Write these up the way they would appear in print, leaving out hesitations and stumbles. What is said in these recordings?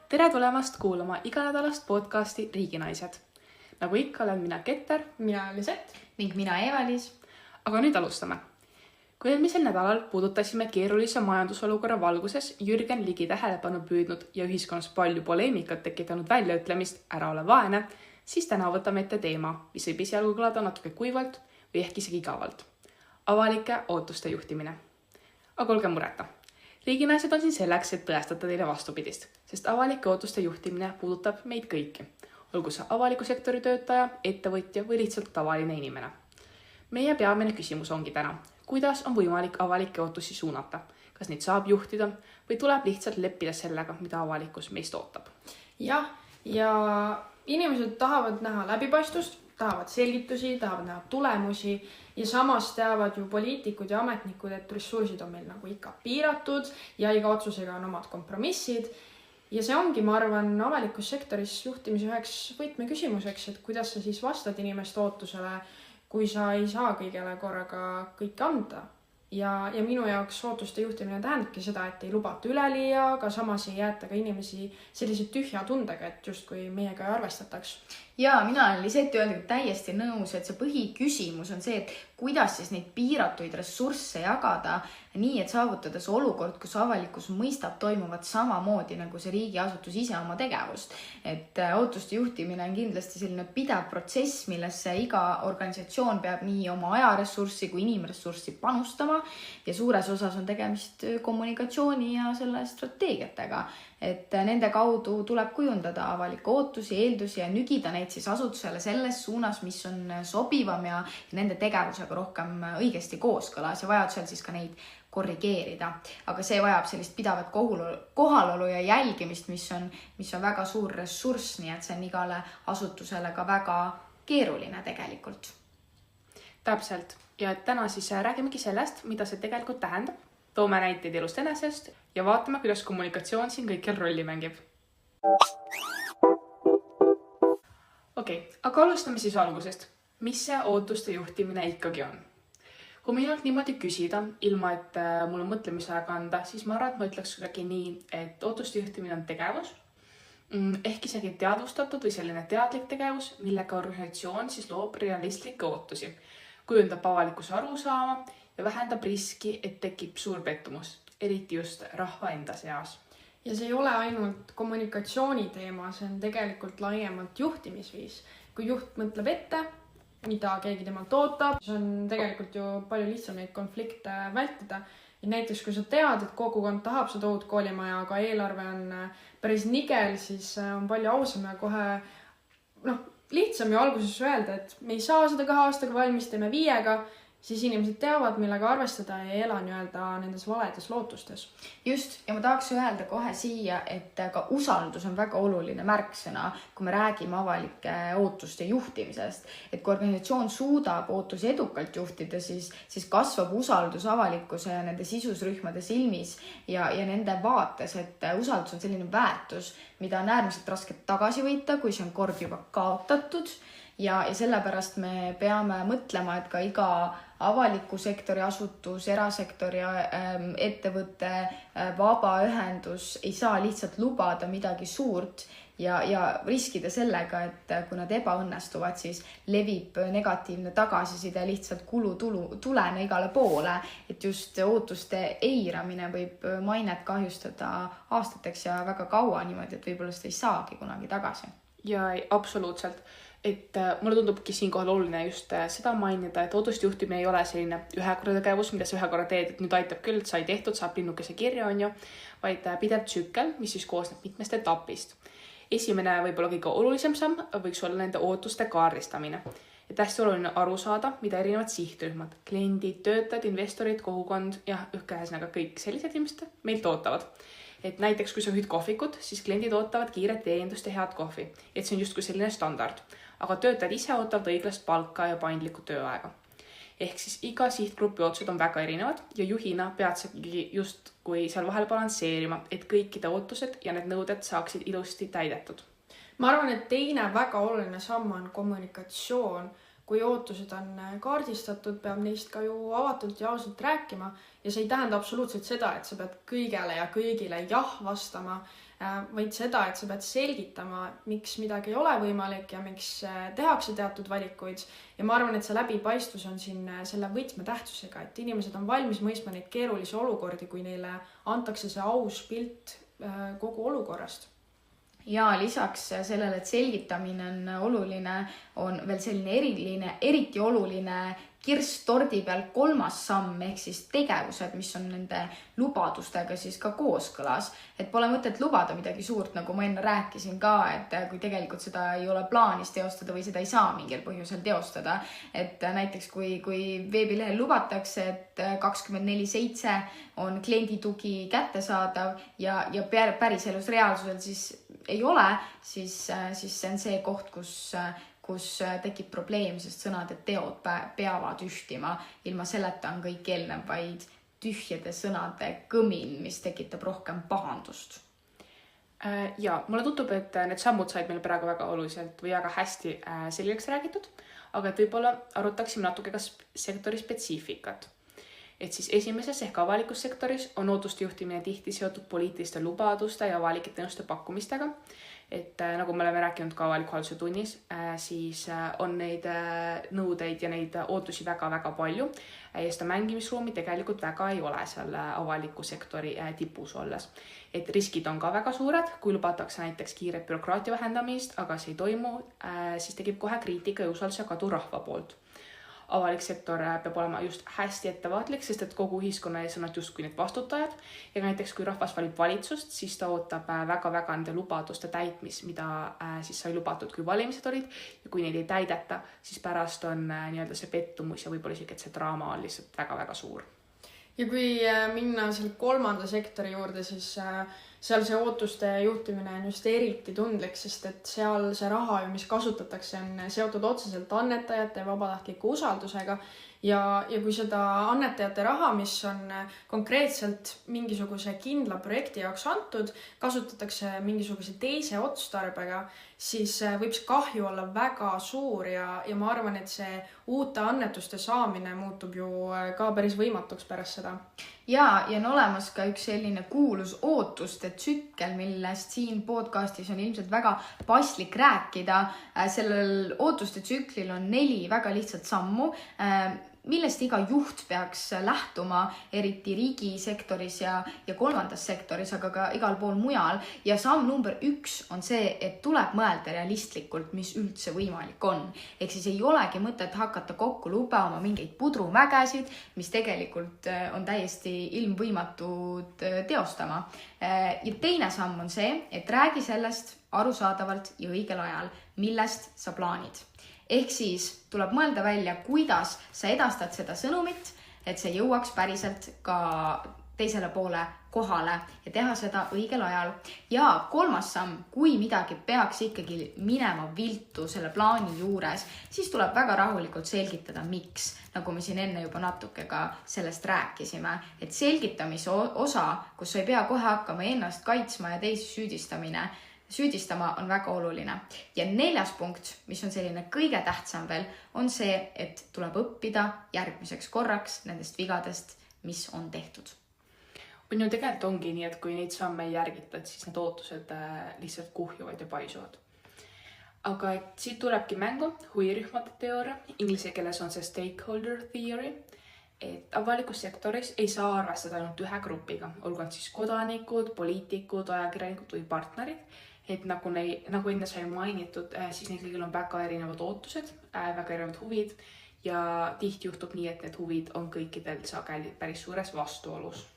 Tere tulemast kuulama iganädalast podcasti Riiginaised. Nagu ikka olen mina Keter, mina Lisett ning mina Eva-Liis. Aga nüüd alustame. Kui eelmisel nädalal puudutasime keerulise majandusolukorra valguses Jürgen Ligi tähelepanu püüdnud ja ühiskonnas palju poleemikat tekitanud väljaütlemist ära ole vaene, siis täna võtame ette teema, mis võib esialgu kõlada natuke kuivalt või ehk isegi igavalt. Avalike ootuste juhtimine. Aga olge mureta. Riiginaised on siin selleks, et tõestada teile vastupidist, sest avalike ootuste juhtimine puudutab meid kõiki. Olgu see avaliku sektori töötaja, ettevõtja või lihtsalt tavaline inimene. Meie peamine küsimus ongi täna, kuidas on võimalik avalikke ootusi suunata? Kas neid saab juhtida või tuleb lihtsalt leppida sellega, mida avalikkus meist ootab? Ja inimesed tahavad näha läbipaistvust, tahavad selgitusi, tahavad näha tulemusi ja samas teavad ju poliitikud ja ametnikud, et ressursid on meil nagu ikka piiratud ja iga otsusega on omad kompromissid. Ja see ongi, ma arvan, avalikus sektoris juhtimise üheks võtmeküsimuseks, et kuidas sa siis vastad inimeste ootusele, kui sa ei saa kõigele korraga kõike anda. Ja minu jaoks ootuste juhtimine tähendabki seda, et ei lubata üleliia, aga samas ei jäeta ka inimesi sellise tühja tundega, et justkui meiega ei arvestataks. Ja mina olen Lisett öeldagi täiesti nõus, et see põhiküsimus on see, et kuidas siis neid piiratuid ressursse jagada nii, et saavutades olukord, kus avalikkus mõistab toimuvat samamoodi nagu see riigiasutus ise oma tegevust. Et ootuste juhtimine on kindlasti selline pidev protsess, millesse iga organisatsioon peab nii oma ajaressurssi kui inimressurssi panustama ja suures osas on tegemist kommunikatsiooni ja selle strateegiatega. Et nende kaudu tuleb kujundada avalikke ootusi, eeldusi ja nügida neid siis asutusele selles suunas, mis on sobivam ja nende tegevusega rohkem õigesti kooskõlas ja vajadusel siis ka neid korrigeerida. Aga see vajab sellist pidavat kohalolu ja jälgimist, mis on väga suur ressurss, nii et see on igale asutusele ka väga keeruline tegelikult. Täpselt. Ja täna siis räägimegi sellest, mida see tegelikult tähendab. Toome näiteid elust enesest ja vaatame, kuidas kommunikatsioon siin kõikjal rolli mängib. Okei, aga alustame siis algusest. Mis see ootuste juhtimine ikkagi on? Kui minult niimoodi küsida, ilma et mul on mõtlemisaega anda, siis ma arvan, et ma ütleks kuidagi nii, et ootuste juhtimine on tegevus, ehk isegi teadvustatud või selline teadlik tegevus, millega organisatsioon siis loob realistlikke ootusi, kujundab avalikkuse arusaama ja vähendab riski, et tekib suur pettumus, eriti just rahva enda seas. Ja see ei ole ainult kommunikatsiooni teema, see on tegelikult laiemalt juhtimisviis. Kui juht mõtleb ette, mida keegi temalt ootab, see on tegelikult ju palju lihtsam neid konflikte vältida. Ja näiteks kui sa tead, et kogukond tahab seda uut koolimaja, aga eelarve on päris nigel, siis on palju ausam ja kohe lihtsam ju alguses öelda, et me ei saa seda 2 aastaga valmis, teeme 5-ga, siis inimesed teavad, millega arvestada ja ei ela nendes valedes lootustes. Just, ja ma tahaks öelda kohe siia, et ka usaldus on väga oluline märksõna, kui me räägime avalike ootuste juhtimisest. Et kui organisatsioon suudab ootusi edukalt juhtida, siis kasvab usaldus avalikkuse ja nende sisusrühmade silmis ja nende vaates, et usaldus on selline väärtus, mida on äärmiselt raske tagasi võita, kui see on kord juba kaotatud. Ja sellepärast me peame mõtlema, et ka iga avaliku sektori asutus, erasektori ettevõte, vabaühendus ei saa lihtsalt lubada midagi suurt ja riskida sellega, et kui nad ebaõnnestuvad, siis levib negatiivne tagasiside lihtsalt kulutulena igale poole, et just ootuste eiramine võib mainet kahjustada aastateks ja väga kaua niimoodi, et võib-olla seda ei saagi kunagi tagasi. Ja absoluutselt. Et mulle tundubki siinkohal oluline just seda mainida, et ootuste juhtimine ei ole selline ühekorra tegevus, mida sa ühe korra teed, et nüüd aitab küll, et sai tehtud, saab linnukese kirja on ju, vaid pidev tsükkel, mis siis koosneb mitmest etapist. Esimene võib-olla kõige olulisem samm võiks olla nende ootuste kaardistamine. Et hästi oluline aru saada, mida erinevad sihtrühmad, kliendid, töötajad, investorid, kogukond ja ühesõnaga kõik sellised inimesed meilt ootavad. Et näiteks kui sa juhid kohvikut, siis kliendid ootavad kiiret teenindust ja head kohvi. Et see on justkui selline standard. Aga töötajad ise ootavad õiglast palka ja paindlikku tööaega. Ehk siis iga sihtgrupi ootused on väga erinevad ja juhina pead sa just kui seal vahel balansseerima, et kõikide ootused ja need nõuded saaksid ilusti täidetud. Ma arvan, et teine väga oluline samm on kommunikatsioon. kui ootused on kaardistatud, peab neist ka ju avatult ja ausalt rääkima ja see ei tähenda absoluutselt seda, et sa pead kõigele ja kõigile jah vastama, vaid seda, et sa pead selgitama, miks midagi ei ole võimalik ja miks tehakse teatud valikuid. Ja ma arvan, et see läbipaistvus on siin selle võtmetähtsusega, et inimesed on valmis mõistma neid keerulisi olukordi, kui neile antakse see aus pilt kogu olukorrast. Ja lisaks sellele, et selgitamine on oluline, on veel selline eriti oluline kirst tordi peal 3. samm ehk siis tegevused, mis on nende lubadustega siis ka kooskõlas. Et pole mõtet lubada midagi suurt, nagu ma enne rääkisin ka, et kui tegelikult seda ei ole plaanis teostada või seda ei saa mingil põhjusel teostada. Et näiteks kui veebilehel lubatakse, et 24/7 on klienditugi kättesaadav ja päriselus reaalsusel siis ei ole, siis see on see koht, kus tekib probleem, sest sõnad ja teod peavad ühtima. Ilma selleta on kõik eelnev vaid tühjade sõnade kõmin, mis tekitab rohkem pahandust. Ja mulle tundub, et need sammud said meil praegu väga oluliselt või väga hästi selgeks räägitud, aga et võib-olla arutaksime natuke ka sektori spetsiifikat. Et siis esimeses ehk avalikus sektoris on ootuste juhtimine tihti seotud poliitiliste lubaduste ja avalike teenuste pakkumistega. Et nagu me oleme rääkinud ka avaliku halduse tunnis, siis on neid nõudeid ja neid ootusi väga-väga palju ja seda mängimisruumi tegelikult väga ei ole seal avaliku sektori tipus olles. Et riskid on ka väga suured, kui lubatakse näiteks kiiret bürokraatia vähendamist, aga see ei toimu, siis tekib kohe kriitika ja usalduse kadu rahva poolt. Avalik sektor peab olema just hästi ettevaatlik, sest et kogu ühiskonna ees on nad justkui need vastutajad ja näiteks kui rahvas valib valitsust, siis ta ootab väga-väga nende lubaduste täitmist, mida siis sai lubatud, kui valimised olid ja kui neid ei täideta, siis pärast on nii-öelda see pettumus ja võib-olla isegi, et see draama on lihtsalt väga-väga suur. Ja kui minna selle 3. sektori juurde, siis seal see ootuste juhtimine on just eriti tundlik, sest et seal see raha, mis kasutatakse, on seotud otseselt annetajate ja vabatahtliku usaldusega. Ja kui seda annetajate raha, mis on konkreetselt mingisuguse kindla projekti jaoks antud, kasutatakse mingisuguse teise otstarbega, siis võib see kahju olla väga suur ja ma arvan, et see uute annetuste saamine muutub ju ka päris võimatuks pärast seda. Ja on olemas ka üks selline kuulus ootuste tsükkel, millest siin podcastis on ilmselt väga paslik rääkida. Sellel ootuste tsüklil on 4 väga lihtsat sammu, millest iga juht peaks lähtuma, eriti riigisektoris ja 3. sektoris, aga ka igal pool mujal. Ja samm number 1 on see, et tuleb mõelda realistlikult, mis üldse võimalik on. Ehk siis ei olegi mõtet hakata kokku lubama mingeid pudrumägesid, mis tegelikult on täiesti ilmvõimatud teostama. Ja teine samm on see, et räägi sellest arusaadavalt ja õigel ajal, millest sa plaanid. Ehk siis tuleb mõelda välja, kuidas sa edastad seda sõnumit, et see jõuaks päriselt ka teisele poole kohale ja teha seda õigel ajal. Ja 3. samm, kui midagi peaks ikkagi minema viltu selle plaani juures, siis tuleb väga rahulikult selgitada, miks, nagu me siin enne juba natuke ka sellest rääkisime. Et selgitamise osa, kus sa ei pea kohe hakkama ennast kaitsma ja teisi süüdistama on väga oluline. Ja 4. punkt, mis on selline kõige tähtsam veel, on see, et tuleb õppida järgmiseks korraks nendest vigadest, mis on tehtud. On ju tegelikult ongi nii, et kui neid samme ei järgita, siis need ootused lihtsalt kuhjuvad ja paisuvad. Aga siit tulebki mängu huvirühmade teooria, inglise keeles on see stakeholder theory, et avalikus sektoris ei saa arvestada ainult ühe grupiga, olgu on siis kodanikud, poliitikud, ajakirjanikud või partnerid, et nagu enne sai mainitud, siis neil kõigil on väga erinevad ootused, väga erinevad huvid ja tihti juhtub nii, et need huvid on kõikidel sageli päris suures vastuolus.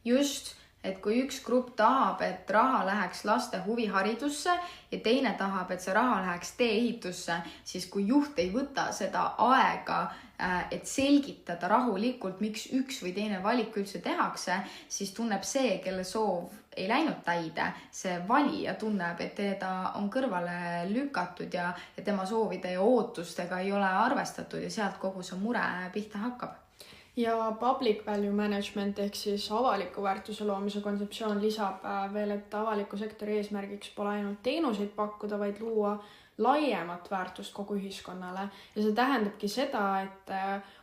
Just, et kui üks grupp tahab, et raha läheks laste huviharidusse ja teine tahab, et see raha läheks tee-ehitusse, siis kui juht ei võta seda aega, et selgitada rahulikult, miks üks või teine valik üldse tehakse, siis tunneb see, kelle soov ei läinud täide. See valija tunneb, et teda on kõrvale lükatud ja tema soovide ja ootustega ei ole arvestatud ja sealt kogu see mure pihta hakkab. Ja public value management ehk siis avaliku väärtuse loomise kontseptsioon lisab veel, et avaliku sektori eesmärgiks pole ainult teenuseid pakkuda, vaid luua laiemat väärtust kogu ühiskonnale ja see tähendabki seda, et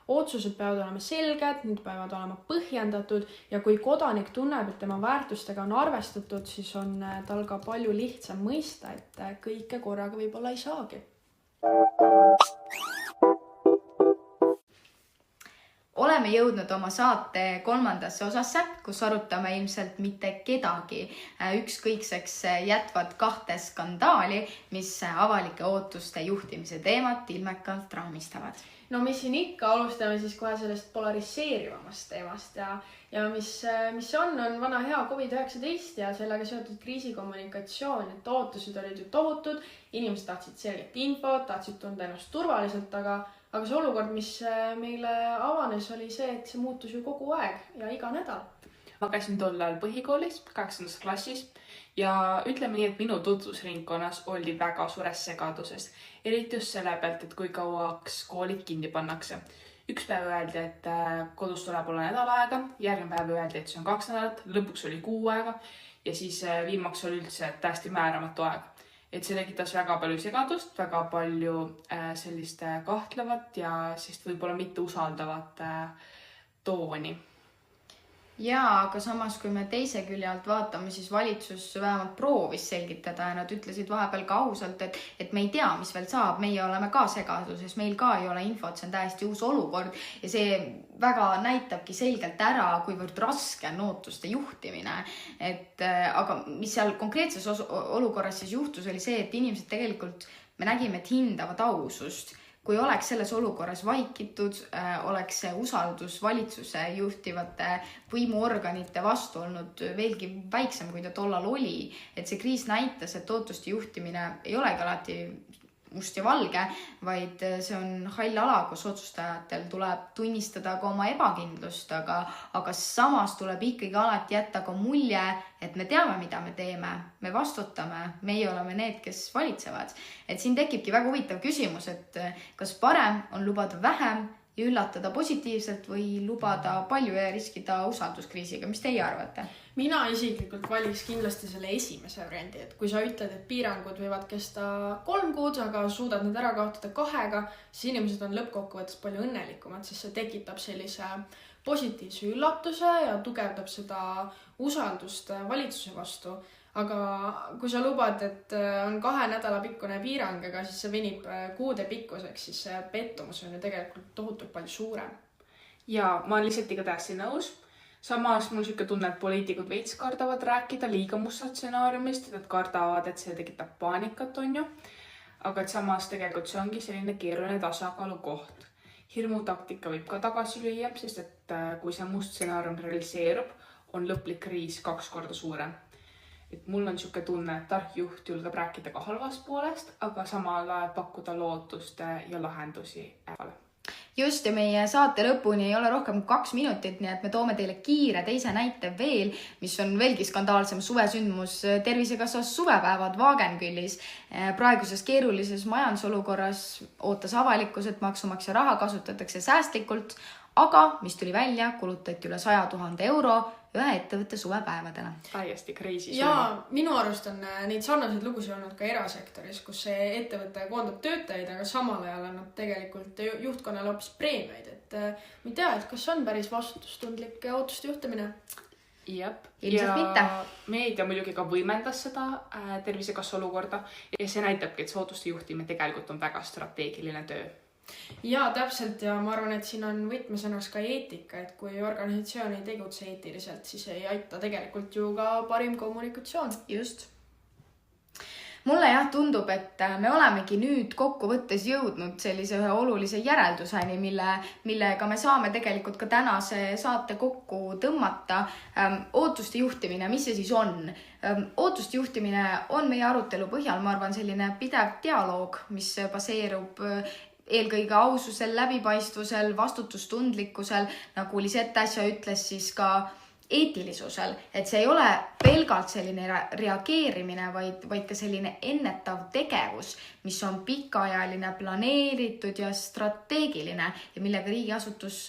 otsused peavad olema selged, need peavad olema põhjendatud ja kui kodanik tunneb, et tema väärtustega on arvestatud, siis on tal ka palju lihtsam mõista, et kõike korraga võib-olla ei saagi. Oleme jõudnud oma saate 3. osasse, kus arutame ilmselt mitte kedagi ükskõikseks jätvad 2 skandaali, mis avalike ootuste juhtimise teemat ilmekalt raamistavad. No mis siin ikka, alustame siis kohe sellest polariseerivamast teemast ja mis on vana hea COVID-19 ja sellega seotud kriisikommunikatsioon, et ootused olid ju tohutud, inimesed tahtsid selget infot, tahtsid tunda ennast turvaliselt, aga see olukord, mis meile avanes, oli see, et see muutus ju kogu aeg ja iga nädal. Ma käisin tol ajal põhikoolis, 8. klassis ja ütleme nii, et minu tutvusringkonnas oli väga suures segaduses. Eriti just selle pealt, et kui kauaks koolid kinni pannakse. Üks päev öeldi, et kodus tuleb olla nädal aega, järgmine päev öeldi, et see on 2 nädalat, lõpuks oli 6 aega ja siis viimaks oli üldse täiesti määramatu aeg. Et see tekitas väga palju segadust, väga palju sellist kahtlevat ja sellist võib-olla mitte usaldavat tooni. Jaa, aga samas, kui me teise külje alt vaatame, siis valitsus vähemalt proovis selgitada ja nad ütlesid vahepeal ka ausalt, et me ei tea, mis veel saab, meie oleme ka segaduses, meil ka ei ole infot, see on täiesti uus olukord ja see väga näitabki selgelt ära, kuivõrd raske on ootuste juhtimine. Aga mis seal konkreetses olukorras siis juhtus, oli see, et inimesed tegelikult, me nägime, et hindavad ausust. Kui oleks selles olukorras vaikitud, oleks see usaldus valitsuse juhtivate võimuorganite vastu olnud veelgi väiksem, kui ta tollal oli. Et see kriis näitas, et ootuste juhtimine ei olegi alati must ja valge, vaid see on hall ala, kus otsustajatel tuleb tunnistada ka oma ebakindlust, aga samas tuleb ikkagi alati jätta ka mulje, et me teame, mida me teeme, me vastutame, meie oleme need, kes valitsevad. Et siin tekibki väga huvitav küsimus, et kas parem on lubada vähem ja üllatada positiivselt või lubada palju ja riskida usalduskriisiga. Mis teie arvate? Mina isiklikult valiks kindlasti selle esimese variandi, et kui sa ütled, et piirangud võivad kesta 3 kuud, aga suudad need ära kaotada 2, siis inimesed on lõppkokkuvõttes palju õnnelikumad, sest see tekitab sellise positiivse üllatuse ja tugevdab seda usaldust valitsuse vastu. Aga kui sa lubad, et on 2 nädala pikkune piirang, aga siis see venib kuude pikkuseks, siis see pettumus on ju tegelikult tohutult palju suurem. Ja ma olen lihtsalt ikka täiesti nõus. Samas mul siuke tunne, et poliitikud veits kardavad rääkida liiga mustad stsenaariumist, et kardavad, et see tekitab paanikat, on ju. Aga et samas tegelikult see ongi selline keeruline tasakaalu koht. Hirmutaktika võib ka tagasi lüüa, sest et kui see must stsenaarium realiseerub, on lõplik kriis 2 korda suurem. Et mul on siuke tunne, et tark juht julgeb rääkida ka halvast poolest, aga samal ajal pakkuda lootust ja lahendusi äärale. Just, ja meie saate lõpuni ei ole rohkem kui 2 minutit, nii et me toome teile kiire teise näite veel, mis on veelgi skandaalsem suvesündmus Tervisekassas suvepäevad Vaagenkülis. Praeguses keerulises majandusolukorras ootas avalikkus, et maksumaksja raha kasutatakse säästlikult, aga mis tuli välja, kulutati üle 100 000 euro ühe ettevõtte suvepäevadele. Täiesti crazy. Ja minu arust on neid sarnaseid lugusid olnud ka erasektoris, kus see ettevõte koondab töötajaid, aga samal ajal annab tegelikult juhtkonnale hoopis preemiaid. Et ma ei tea, et kas on päris vastutustundlik ootuste juhtimine? Jep. Ilmselt mitte. Meedia muidugi ka võimendas seda Tervisekassa olukorda ja see näitabki, et see ootuste juhtimine tegelikult on väga strateegiline töö. Ja täpselt ja ma arvan, et siin on võtmesõnaks ka eetika, et kui organisatsioon ei tegutse eetiliselt, siis ei aita tegelikult ju ka parim kommunikatsioon. Just. Mulle tundub, et me olemegi nüüd kokkuvõttes jõudnud sellise ühe olulise järelduseni, millega me saame tegelikult ka tänase saate kokku tõmmata. Ootuste juhtimine, mis see siis on? Ootuste juhtimine on meie arutelu põhjal, ma arvan, selline pidev dialoog, mis baseerub eelkõige aususel, läbipaistvusel, vastutustundlikkusel, nagu Lisette äsja ütles, siis ka eetilisusel, et see ei ole pelgalt selline reageerimine, vaid ka selline ennetav tegevus, mis on pikaajaline, planeeritud ja strateegiline ja millega riigiasutus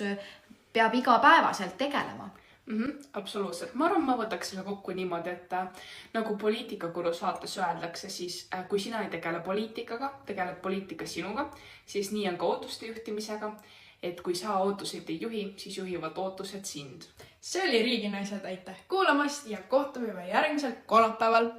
peab igapäevaselt tegelema. Absoluutselt. Ma arvan, ma võtaks selle kokku niimoodi, et nagu Poliitikakuru saates öeldakse, siis kui sina ei tegele poliitikaga, tegeleb poliitika sinuga, siis nii on ka ootuste juhtimisega. Et kui sa ootuseid ei juhi, siis juhivad ootused sind. See oli Riiginaised, aitäh kuulamast ja kohtume juba järgmisel kolmapäeval.